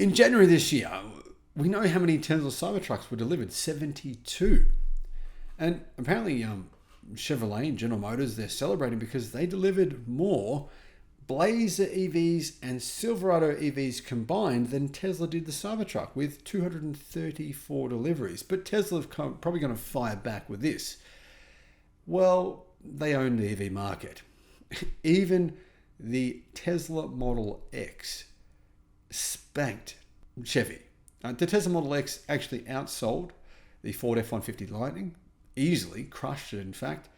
In January this year, we know how many Tesla Cybertrucks were delivered, 72. And apparently Chevrolet and General Motors, they're celebrating because they delivered more Blazer EVs and Silverado EVs combined than Tesla did the Cybertruck, with 234 deliveries. But Tesla's probably going to fire back with this. Well, they own the EV market. Even the Tesla Model X spanked Chevy. The Tesla Model X actually outsold the Ford F-150 Lightning, easily crushed it in fact,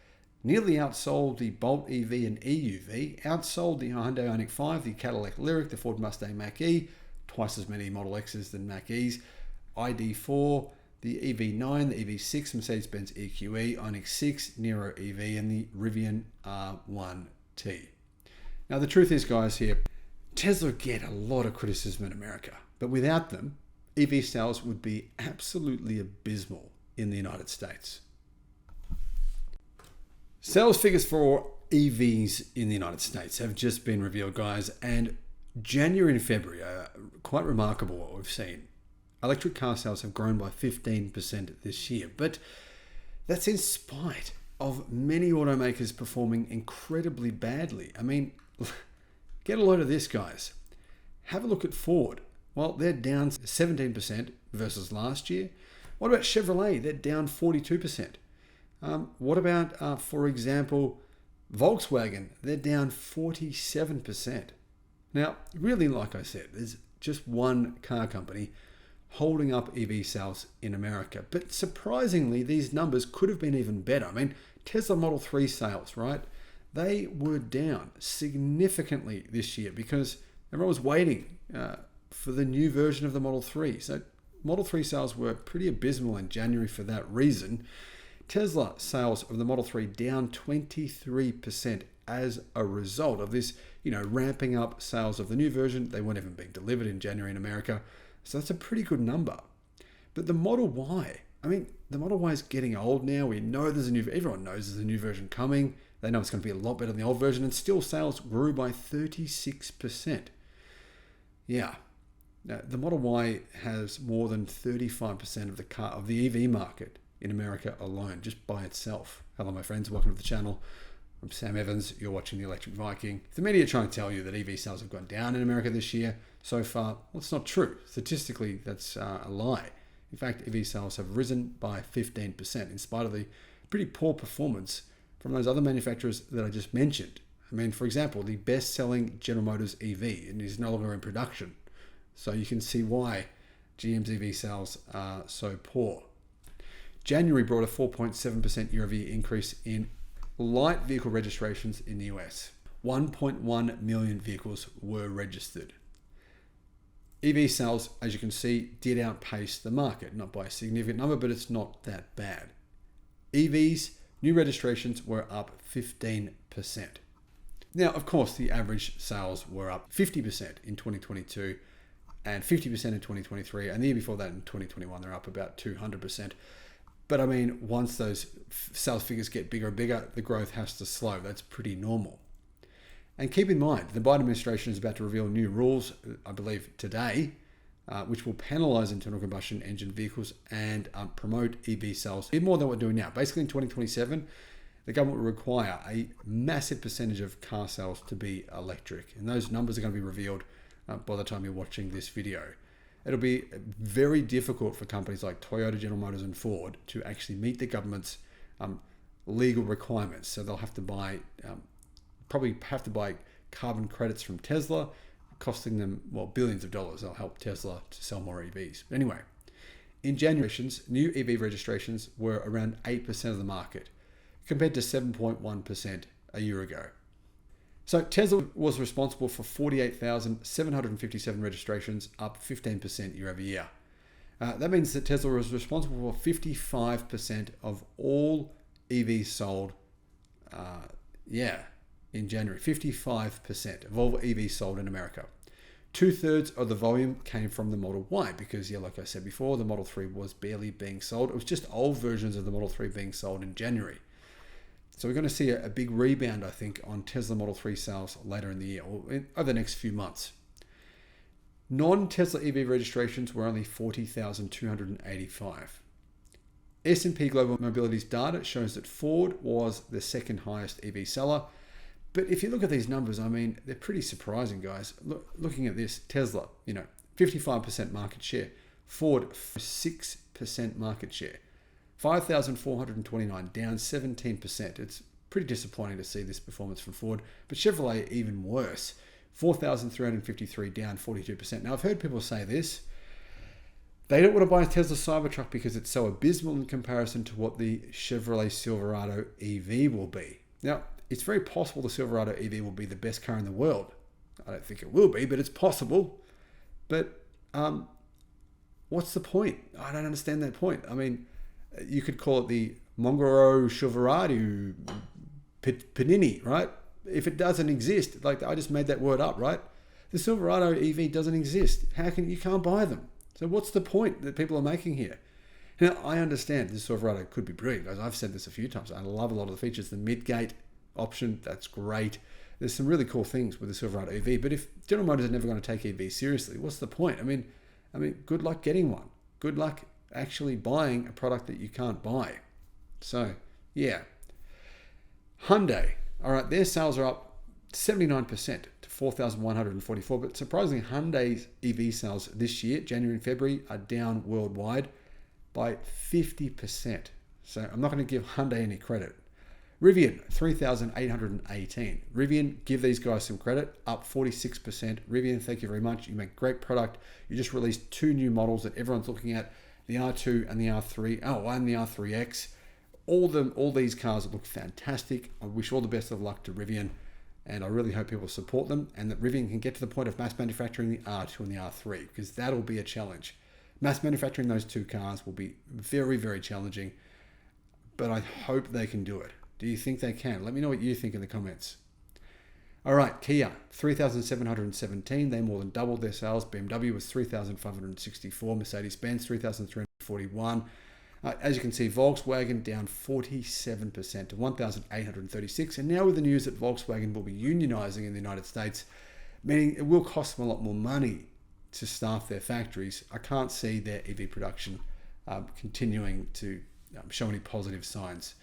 nearly outsold the Bolt EV and EUV, outsold the Hyundai Ioniq 5, the Cadillac Lyriq, the Ford Mustang Mach E, twice as many Model X's than Mach E's, ID4, the EV9, the EV6, Mercedes-Benz EQE, Ioniq 6, Nero EV, and the Rivian R1T. Now the truth is, guys, here, Tesla get a lot of criticism in America, but without them, EV sales would be absolutely abysmal in the United States. Sales figures for EVs in the United States have just been revealed, guys, and January and February are quite remarkable what we've seen. Electric car sales have grown by 15% this year, but that's in spite of many automakers performing incredibly badly. I mean, get a load of this, guys. Have a look at Ford. Well, they're down 17% versus last year. What about Chevrolet? They're down 42%. What about, for example, Volkswagen? They're down 47%. Now, really, like I said, there's just one car company holding up EV sales in America. But surprisingly, these numbers could have been even better. I mean, Tesla Model 3 sales, right? They were down significantly this year because everyone was waiting for the new version of the Model 3. So Model 3 sales were pretty abysmal in January for that reason. Tesla sales of the Model 3 down 23% as a result of this, ramping up sales of the new version. They weren't even being delivered in January in America. So that's a pretty good number. But the Model Y, the Model Y is getting old now. We know everyone knows there's a new version coming. They know it's going to be a lot better than the old version, and still sales grew by 36%. Yeah. Now, the Model Y has more than 35% of the EV market in America alone, just by itself. Hello, my friends. Welcome to the channel. I'm Sam Evans. You're watching the Electric Viking. If the media are trying to tell you that EV sales have gone down in America this year so far, well, it's not true. Statistically, that's a lie. In fact, EV sales have risen by 15% in spite of the pretty poor performance from those other manufacturers that I just mentioned. For example, the best-selling General Motors EV is no longer in production. So you can see why GM's EV sales are so poor. January brought a 4.7% year-over-year increase in light vehicle registrations in the US. 1.1 million vehicles were registered. EV sales, as you can see, did outpace the market, not by a significant number, but it's not that bad. EVs, new registrations were up 15%. Now, of course, the average sales were up 50% in 2022 and 50% in 2023, and the year before that in 2021, they're up about 200%. But once those sales figures get bigger and bigger, the growth has to slow. That's pretty normal. And keep in mind, the Biden administration is about to reveal new rules, I believe today, which will penalize internal combustion engine vehicles and promote EV sales even more than what we're doing now. Basically, in 2027, the government will require a massive percentage of car sales to be electric. And those numbers are going to be revealed by the time you're watching this video. It'll be very difficult for companies like Toyota, General Motors, and Ford to actually meet the government's legal requirements. So they'll have to buy, carbon credits from Tesla, costing them, billions of dollars. They'll help Tesla to sell more EVs. But anyway, in January, new EV registrations were around 8% of the market, compared to 7.1% a year ago. So Tesla was responsible for 48,757 registrations, up 15% year over year. That means that Tesla was responsible for 55% of all EVs sold in January. 55% of all EVs sold in America. 2/3 of the volume came from the Model Y because, like I said before, the Model 3 was barely being sold. It was just old versions of the Model 3 being sold in January. So we're going to see a big rebound, I think, on Tesla Model 3 sales later in the year or over the next few months. Non-Tesla EV registrations were only 40,285. S&P Global Mobility's data shows that Ford was the second highest EV seller. But if you look at these numbers, I mean, they're pretty surprising, guys. Looking at this, Tesla, 55% market share. Ford, 6% market share. 5,429, down 17%. It's pretty disappointing to see this performance from Ford. But Chevrolet, even worse. 4,353, down 42%. Now, I've heard people say this. They don't want to buy a Tesla Cybertruck because it's so abysmal in comparison to what the Chevrolet Silverado EV will be. Now, it's very possible the Silverado EV will be the best car in the world. I don't think it will be, but it's possible. But what's the point? I don't understand that point. I mean, you could call it the Mongoro Silverado Panini, right? If it doesn't exist, like I just made that word up, right? The Silverado EV doesn't exist. You can't buy them. So what's the point that people are making here? Now, I understand the Silverado could be brilliant, guys. I've said this a few times. I love a lot of the features. The mid-gate option, that's great. There's some really cool things with the Silverado EV. But if General Motors are never going to take EV seriously, what's the point? I mean, good luck getting one. Good luck actually buying a product that you can't buy. So, yeah. Hyundai. All right, their sales are up 79% to 4,144. But surprisingly, Hyundai's EV sales this year, January and February, are down worldwide by 50%. So I'm not going to give Hyundai any credit. Rivian, 3,818. Rivian, give these guys some credit, up 46%. Rivian, thank you very much. You make great product. You just released 2 new models that everyone's looking at, the R2 and the R3. Oh, and the R3X. All these cars look fantastic. I wish all the best of luck to Rivian, and I really hope people support them and that Rivian can get to the point of mass manufacturing the R2 and the R3, because that'll be a challenge. Mass manufacturing those 2 cars will be very, very challenging, but I hope they can do it. Do you think they can? Let me know what you think in the comments. All right, Kia, 3,717. They more than doubled their sales. BMW was 3,564. Mercedes-Benz, 3,341. As you can see, Volkswagen down 47% to 1,836. And now with the news that Volkswagen will be unionizing in the United States, meaning it will cost them a lot more money to staff their factories, I can't see their EV production continuing to show any positive signs.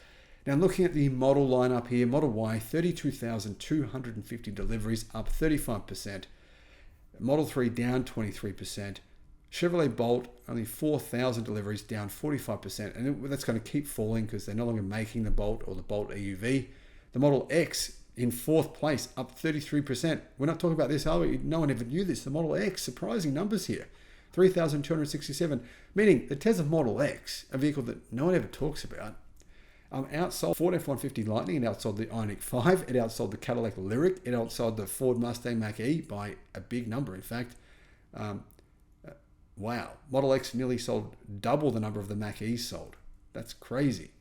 Now, looking at the model lineup here, Model Y, 32,250 deliveries, up 35%. Model 3 down 23%. Chevrolet Bolt, only 4,000 deliveries, down 45%. And that's going to keep falling because they're no longer making the Bolt or the Bolt EUV. The Model X in 4th place, up 33%. We're not talking about this, are we? No one ever knew this. The Model X, surprising numbers here. 3,267, meaning the Tesla Model X, a vehicle that no one ever talks about, outsold Ford F-150 Lightning, it outsold the Ioniq 5, it outsold the Cadillac Lyriq, it outsold the Ford Mustang Mach E by a big number, in fact. Wow. Model X nearly sold double the number of the Mach E sold. That's crazy.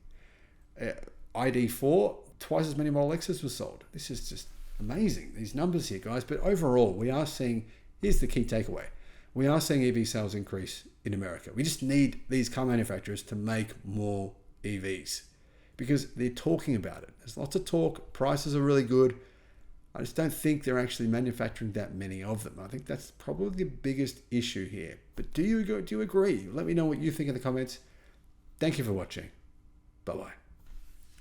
ID4, twice as many Model X's were sold. This is just amazing, these numbers here, guys. But overall, we are seeing, here's the key takeaway. We are seeing EV sales increase in America. We just need these car manufacturers to make more EVs because they're talking about it. There's lots of talk. Prices are really good. I just don't think they're actually manufacturing that many of them. I think that's probably the biggest issue here. But do you agree? Let me know what you think in the comments. Thank you for watching. Bye-bye.